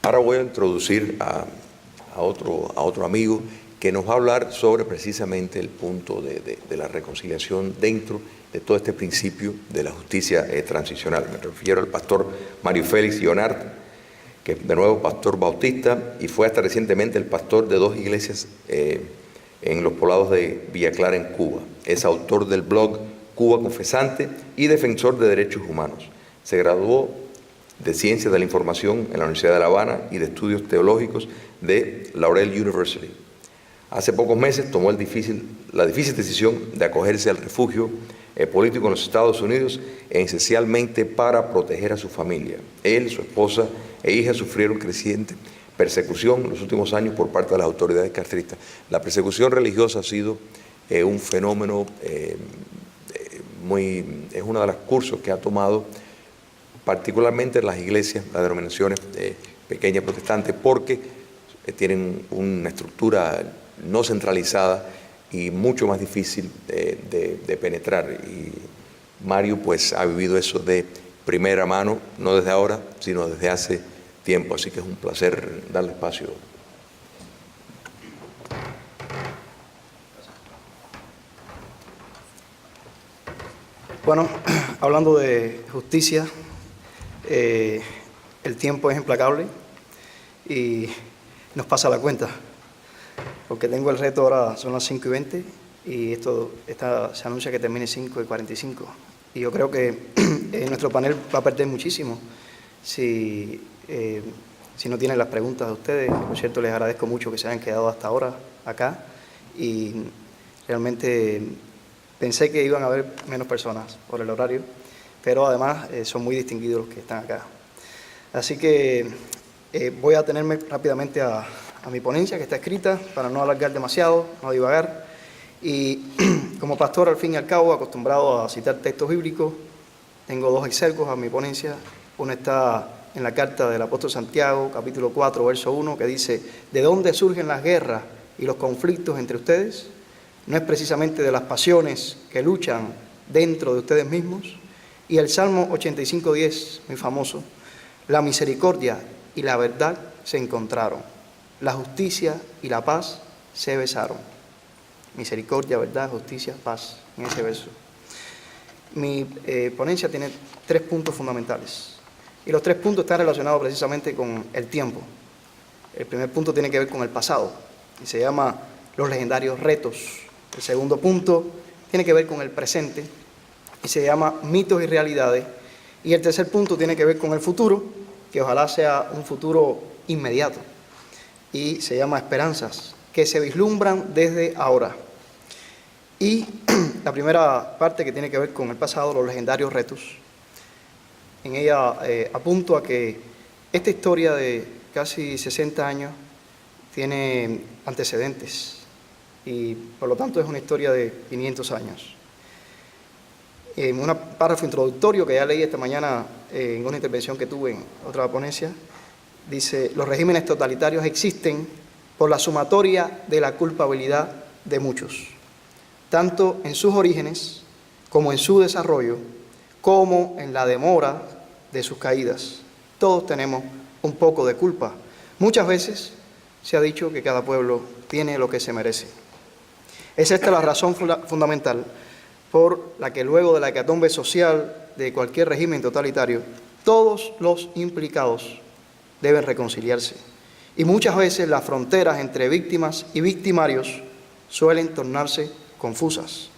Ahora voy a introducir a otro amigo que nos va a hablar sobre precisamente el punto de la reconciliación dentro de todo este principio de la justicia transicional. Me refiero al pastor Mario Félix Leonard, que es de nuevo pastor bautista y fue hasta recientemente el pastor de 2 iglesias en los poblados de Villa Clara, en Cuba. Es autor del blog Cuba Confesante y defensor de derechos humanos. Se graduó de Ciencias de la Información en la Universidad de La Habana y de Estudios Teológicos de Laurel University. Hace pocos meses tomó la difícil decisión de acogerse al refugio político en los Estados Unidos, esencialmente para proteger a su familia. Él, su esposa e hija sufrieron creciente persecución en los últimos años por parte de las autoridades castristas. La persecución religiosa ha sido un fenómeno es uno de los cursos que ha tomado particularmente las iglesias, las denominaciones pequeñas protestantes, porque tienen una estructura no centralizada y mucho más difícil de penetrar. Y Mario pues ha vivido eso de primera mano, no desde ahora, sino desde hace tiempo. Así que es un placer darle espacio. Bueno, hablando de justicia, el tiempo es implacable y nos pasa la cuenta, porque tengo el reto ahora, son las 5:20 y se anuncia que termine 5:45. Y yo creo que nuestro panel va a perder muchísimo si no tienen las preguntas de ustedes. Por cierto, les agradezco mucho que se hayan quedado hasta ahora acá y realmente pensé que iban a haber menos personas por el horario, pero además son muy distinguidos los que están acá. Así que voy a atenerme rápidamente a mi ponencia, que está escrita, para no alargar demasiado, no divagar. Y como pastor, al fin y al cabo, acostumbrado a citar textos bíblicos, tengo 2 exergos a mi ponencia. Uno está en la carta del apóstol Santiago, capítulo 4, verso 1, que dice: ¿de dónde surgen las guerras y los conflictos entre ustedes? ¿No es precisamente de las pasiones que luchan dentro de ustedes mismos? Y el Salmo 85:10, muy famoso: la misericordia y la verdad se encontraron, la justicia y la paz se besaron. Misericordia, verdad, justicia, paz, en ese verso. Mi ponencia tiene 3 puntos fundamentales, y los 3 puntos están relacionados precisamente con el tiempo. El primer punto tiene que ver con el pasado, y se llama los legendarios retos. El segundo punto tiene que ver con el presente, y se llama mitos y realidades. Y el tercer punto tiene que ver con el futuro, que ojalá sea un futuro inmediato, y se llama esperanzas, que se vislumbran desde ahora. Y la primera parte, que tiene que ver con el pasado, los legendarios retos, en ella apunto a que esta historia de casi 60 años tiene antecedentes y por lo tanto es una historia de 500 años. En un párrafo introductorio que ya leí esta mañana en una intervención que tuve en otra ponencia, dice: los regímenes totalitarios existen por la sumatoria de la culpabilidad de muchos, tanto en sus orígenes como en su desarrollo, como en la demora de sus caídas. Todos tenemos un poco de culpa. Muchas veces se ha dicho que cada pueblo tiene lo que se merece. Es esta la razón fundamental por la que luego de la hecatombe social de cualquier régimen totalitario, todos los implicados deben reconciliarse. Y muchas veces las fronteras entre víctimas y victimarios suelen tornarse confusas.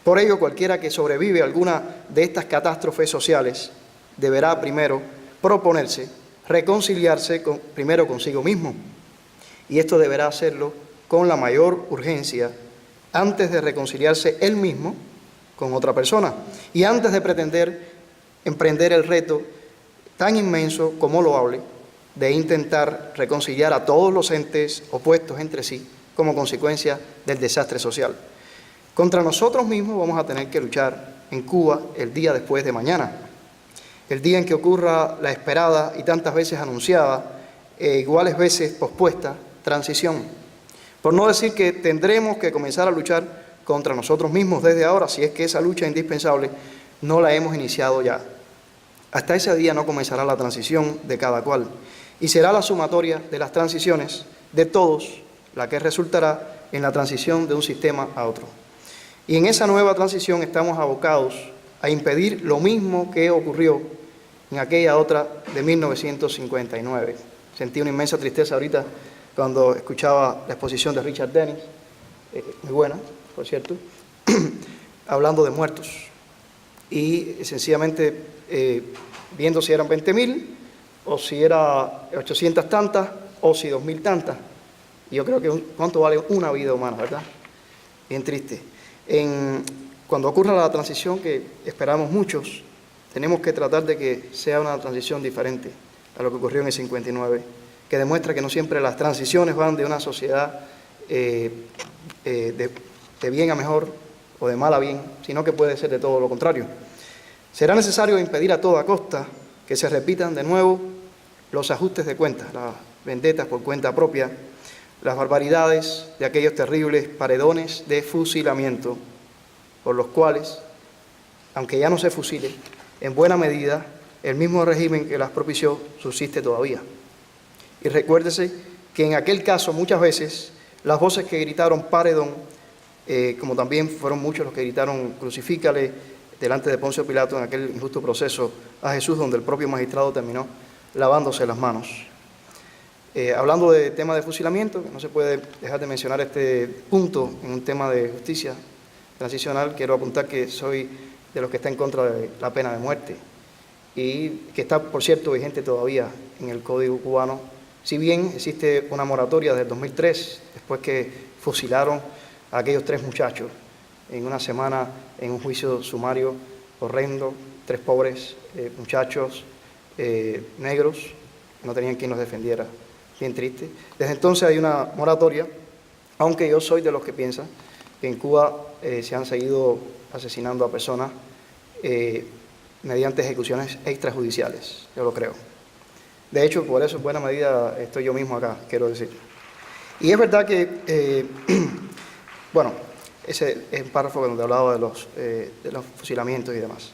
Por ello, cualquiera que sobrevive a alguna de estas catástrofes sociales deberá primero proponerse reconciliarse primero consigo mismo. Y esto deberá hacerlo con la mayor urgencia antes de reconciliarse él mismo con otra persona y antes de pretender emprender el reto tan inmenso como loable de intentar reconciliar a todos los entes opuestos entre sí como consecuencia del desastre social. Contra nosotros mismos vamos a tener que luchar en Cuba el día después de mañana, el día en que ocurra la esperada y tantas veces anunciada iguales veces pospuesta transición. Por no decir que tendremos que comenzar a luchar contra nosotros mismos desde ahora, si es que esa lucha indispensable no la hemos iniciado ya. Hasta ese día no comenzará la transición de cada cual. y será la sumatoria de las transiciones de todos la que resultará en la transición de un sistema a otro. Y en esa nueva transición estamos abocados a impedir lo mismo que ocurrió en aquella otra de 1959. Sentí una inmensa tristeza ahorita cuando escuchaba la exposición de Richard Dennis, muy buena, por cierto, hablando de muertos. Y sencillamente viendo si eran 20.000, o si era 800 tantas, o si 2.000 tantas. Y yo creo que ¿cuánto vale una vida humana, verdad? Bien triste. Cuando ocurra la transición que esperamos muchos, tenemos que tratar de que sea una transición diferente a lo que ocurrió en el 59, que demuestra que no siempre las transiciones van de una sociedad de bien a mejor o de mal a bien, sino que puede ser de todo lo contrario. Será necesario impedir a toda costa que se repitan de nuevo los ajustes de cuentas, las vendetas por cuenta propia, las barbaridades de aquellos terribles paredones de fusilamiento, por los cuales, aunque ya no se fusile, en buena medida el mismo régimen que las propició subsiste todavía. Y recuérdese que en aquel caso muchas veces las voces que gritaron paredón, como también fueron muchos los que gritaron crucifícale delante de Poncio Pilato en aquel injusto proceso a Jesús, donde el propio magistrado terminó lavándose las manos. Hablando de tema de fusilamiento, que no se puede dejar de mencionar este punto en un tema de justicia transicional, quiero apuntar que soy de los que está en contra de la pena de muerte y que está, por cierto, vigente todavía en el Código cubano, si bien existe una moratoria desde el 2003, después que fusilaron a aquellos 3 muchachos en una semana en un juicio sumario horrendo, 3 pobres muchachos negros, no tenían quien los defendiera. Bien triste. Desde entonces hay una moratoria, aunque yo soy de los que piensan que en Cuba se han seguido asesinando a personas mediante ejecuciones extrajudiciales, yo lo creo. De hecho, por eso en buena medida estoy yo mismo acá, quiero decir. Y es verdad que, bueno, ese es un párrafo donde hablaba de los fusilamientos y demás.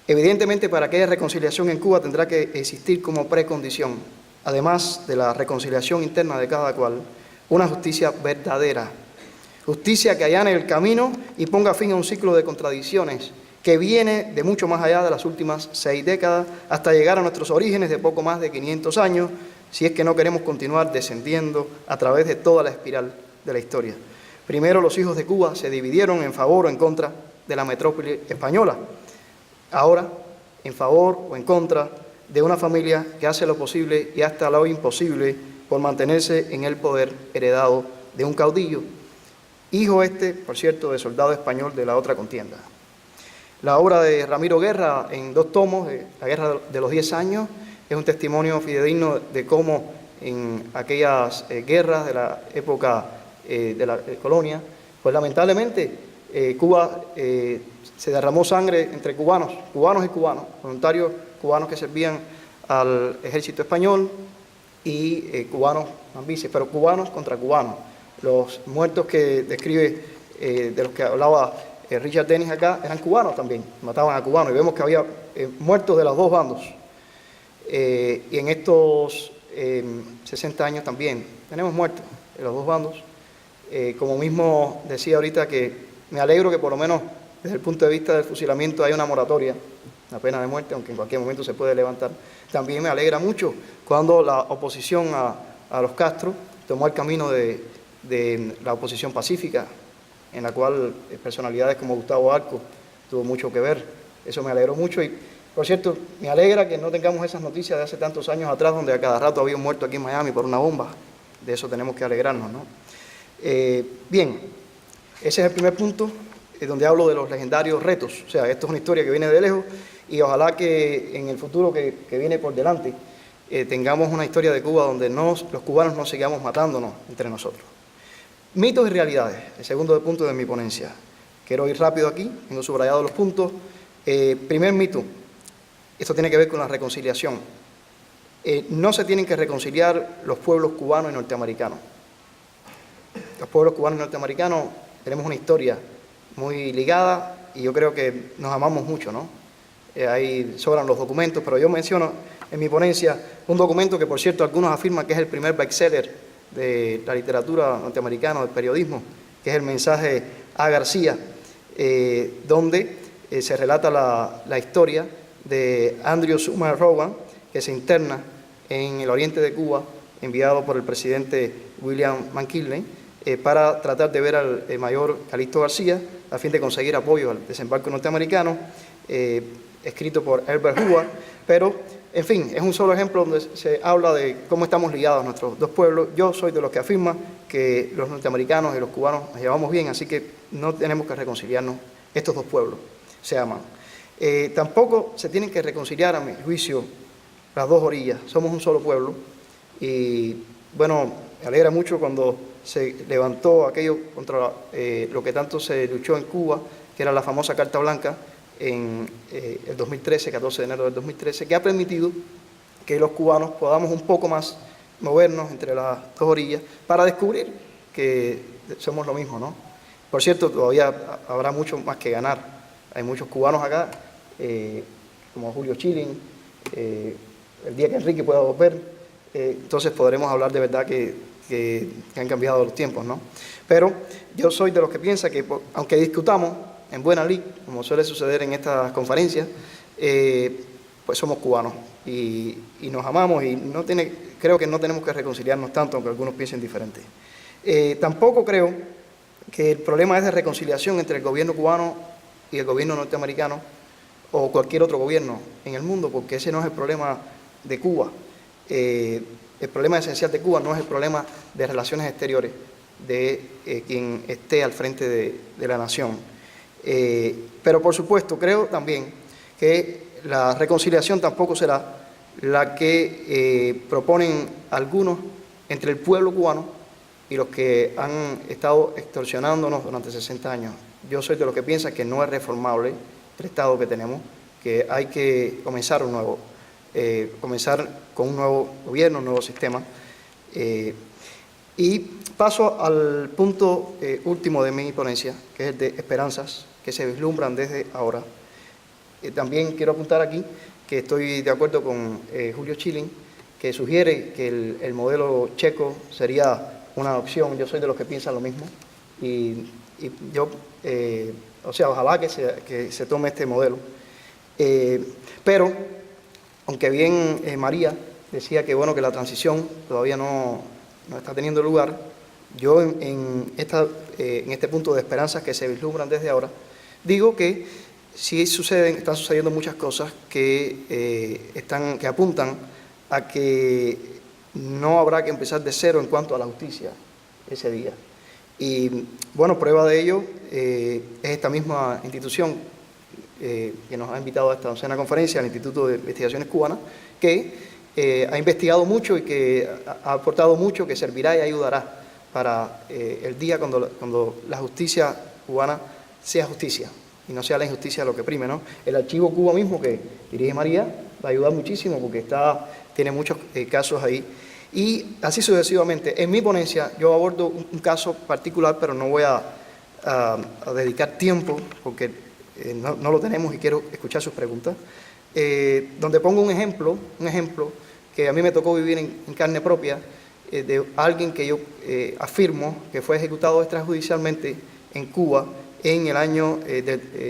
Evidentemente, para que haya reconciliación en Cuba tendrá que existir como precondición, además de la reconciliación interna de cada cual, una justicia verdadera. Justicia que allane el camino y ponga fin a un ciclo de contradicciones que viene de mucho más allá de las últimas 6 décadas hasta llegar a nuestros orígenes de poco más de 500 años, si es que no queremos continuar descendiendo a través de toda la espiral de la historia. Primero los hijos de Cuba se dividieron en favor o en contra de la metrópoli española. Ahora, en favor o en contra de una familia que hace lo posible y hasta lo imposible por mantenerse en el poder heredado de un caudillo, hijo por cierto, de soldado español de la otra contienda. La obra de Ramiro Guerra, en 2 tomos, La Guerra de los 10 años, es un testimonio fidedigno de cómo en aquellas guerras de la época de la colonia, pues lamentablemente Cuba se derramó sangre entre cubanos y cubanos, voluntarios cubanos que servían al ejército español y cubanos mambises, pero cubanos contra cubanos. Los muertos que describe, de los que hablaba Richard Dennis acá, eran cubanos también, mataban a cubanos, y vemos que había muertos de los 2 bandos. Y en estos 60 años también tenemos muertos de los 2 bandos. Como mismo decía ahorita, que me alegro que por lo menos desde el punto de vista del fusilamiento hay una moratoria, la pena de muerte, aunque en cualquier momento se puede levantar. También me alegra mucho cuando la oposición a los Castro tomó el camino de la oposición pacífica, en la cual personalidades como Gustavo Arco tuvo mucho que ver. Eso me alegró mucho y, por cierto, me alegra que no tengamos esas noticias de hace tantos años atrás donde a cada rato había un muerto aquí en Miami por una bomba. De eso tenemos que alegrarnos, ¿no? Bien, ese es el primer punto, donde hablo de los legendarios retos. O sea, esto es una historia que viene de lejos y ojalá que en el futuro que viene por delante tengamos una historia de Cuba donde los cubanos no sigamos matándonos entre nosotros. Mitos y realidades, el segundo punto de mi ponencia. Quiero ir rápido aquí, tengo subrayado los puntos. Primer mito, esto tiene que ver con la reconciliación. No se tienen que reconciliar los pueblos cubanos y norteamericanos. Los pueblos cubanos y norteamericanos tenemos una historia muy ligada y yo creo que nos amamos mucho, ¿no? Ahí sobran los documentos, pero yo menciono en mi ponencia un documento que, por cierto, algunos afirman que es el primer bestseller de la literatura norteamericana, del periodismo, que es el mensaje a García, donde se relata la historia de Andrew Sumner Rowan, que se interna en el oriente de Cuba, enviado por el presidente William McKinley, para tratar de ver al mayor Calixto García, a fin de conseguir apoyo al desembarco norteamericano, escrito por Herbert Hoover. Pero, en fin, es un solo ejemplo donde se habla de cómo estamos ligados nuestros dos pueblos. Yo soy de los que afirma que los norteamericanos y los cubanos nos llevamos bien, así que no tenemos que reconciliarnos. Estos dos pueblos se aman. Tampoco se tienen que reconciliar, a mi juicio, las dos orillas. Somos un solo pueblo y, bueno, me alegra mucho cuando se levantó aquello contra lo que tanto se luchó en Cuba, que era la famosa Carta Blanca, en el 2013, 14 de enero del 2013, que ha permitido que los cubanos podamos un poco más movernos entre las dos orillas para descubrir que somos lo mismo, ¿no? Por cierto, todavía habrá mucho más que ganar. Hay muchos cubanos acá, como Julio Schilling, el día que Enrique pueda volver, entonces podremos hablar de verdad que han cambiado los tiempos, ¿no? Pero yo soy de los que piensa que, aunque discutamos en buena lid, como suele suceder en estas conferencias, pues somos cubanos y nos amamos y creo que no tenemos que reconciliarnos tanto, aunque algunos piensen diferente. Tampoco creo que el problema es de reconciliación entre el gobierno cubano y el gobierno norteamericano o cualquier otro gobierno en el mundo, porque ese no es el problema de Cuba. El problema esencial de Cuba no es el problema de relaciones exteriores de quien esté al frente de la nación. Pero por supuesto creo también que la reconciliación tampoco será la que proponen algunos entre el pueblo cubano y los que han estado extorsionándonos durante 60 años. Yo soy de los que piensa que no es reformable el Estado que tenemos, que hay que comenzar comenzar con un nuevo gobierno, un nuevo sistema. Y paso al punto último de mi ponencia, que es el de esperanzas que se vislumbran desde ahora. También quiero apuntar aquí que estoy de acuerdo con Julio Schilling, que sugiere que el modelo checo sería una opción. Yo soy de los que piensan lo mismo y yo, ojalá que se tome este modelo. Pero, aunque bien María decía que, bueno, que la transición todavía no está teniendo lugar, yo en este punto de esperanzas que se vislumbran desde ahora, digo que sí están sucediendo muchas cosas que apuntan a que no habrá que empezar de cero en cuanto a la justicia ese día. Y, bueno, prueba de ello es esta misma institución que nos ha invitado a esta 11ª conferencia, el Instituto de Investigaciones Cubanas, que ha investigado mucho y que ha aportado mucho, que servirá y ayudará para el día cuando la justicia cubana sea justicia y no sea la injusticia lo que prime, ¿no? El archivo Cuba mismo que dirige María va a ayudar muchísimo porque tiene muchos casos ahí. Y así sucesivamente. En mi ponencia yo abordo un caso particular, pero no voy a dedicar tiempo porque no lo tenemos y quiero escuchar sus preguntas, donde pongo un ejemplo que a mí me tocó vivir en carne propia, de alguien que yo afirmo que fue ejecutado extrajudicialmente en Cuba en el año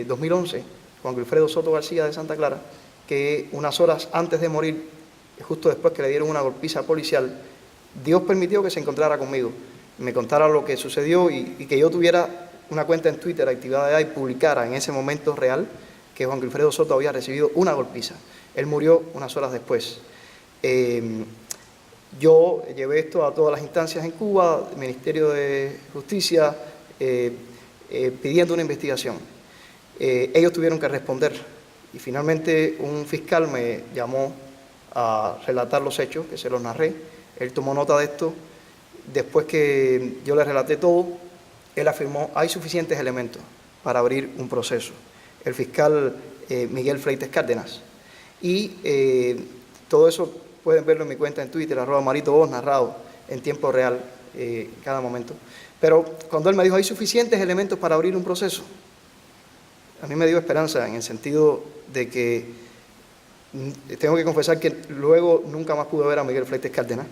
2011, Juan Wilfredo Soto García de Santa Clara, que unas horas antes de morir, justo después que le dieron una golpiza policial, Dios permitió que se encontrara conmigo, me contara lo que sucedió y que yo tuviera una cuenta en Twitter activada y publicara en ese momento real que Juan Wilfredo Soto había recibido una golpiza. Él murió unas horas después. Yo llevé esto a todas las instancias en Cuba, el Ministerio de Justicia, pidiendo una investigación. Ellos tuvieron que responder y finalmente un fiscal me llamó a relatar los hechos, que se los narré. Él tomó nota de esto. Después que yo le relaté todo, él afirmó: hay suficientes elementos para abrir un proceso. El fiscal Miguel Freites Cárdenas. Y todo eso pueden verlo en mi cuenta en Twitter, @MaritoVoz, narrado en tiempo real, cada momento. Pero cuando él me dijo: hay suficientes elementos para abrir un proceso, a mí me dio esperanza en el sentido de que Tengo que confesar que luego nunca más pude ver a Miguel Fleites Cárdenas,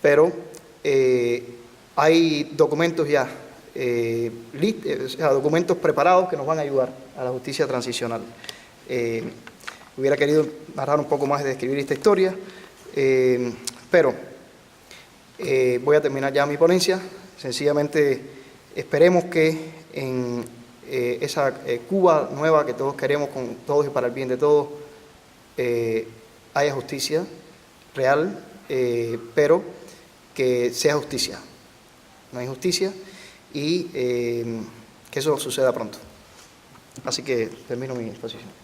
pero hay documentos ya, o sea, documentos preparados que nos van a ayudar a la justicia transicional. Hubiera querido narrar un poco más y describir esta historia, pero voy a terminar ya mi ponencia. Sencillamente esperemos que en esa Cuba nueva que todos queremos, con todos y para el bien de todos, haya justicia real, pero que sea justicia, no hay justicia, y que eso suceda pronto. Así que termino mi exposición.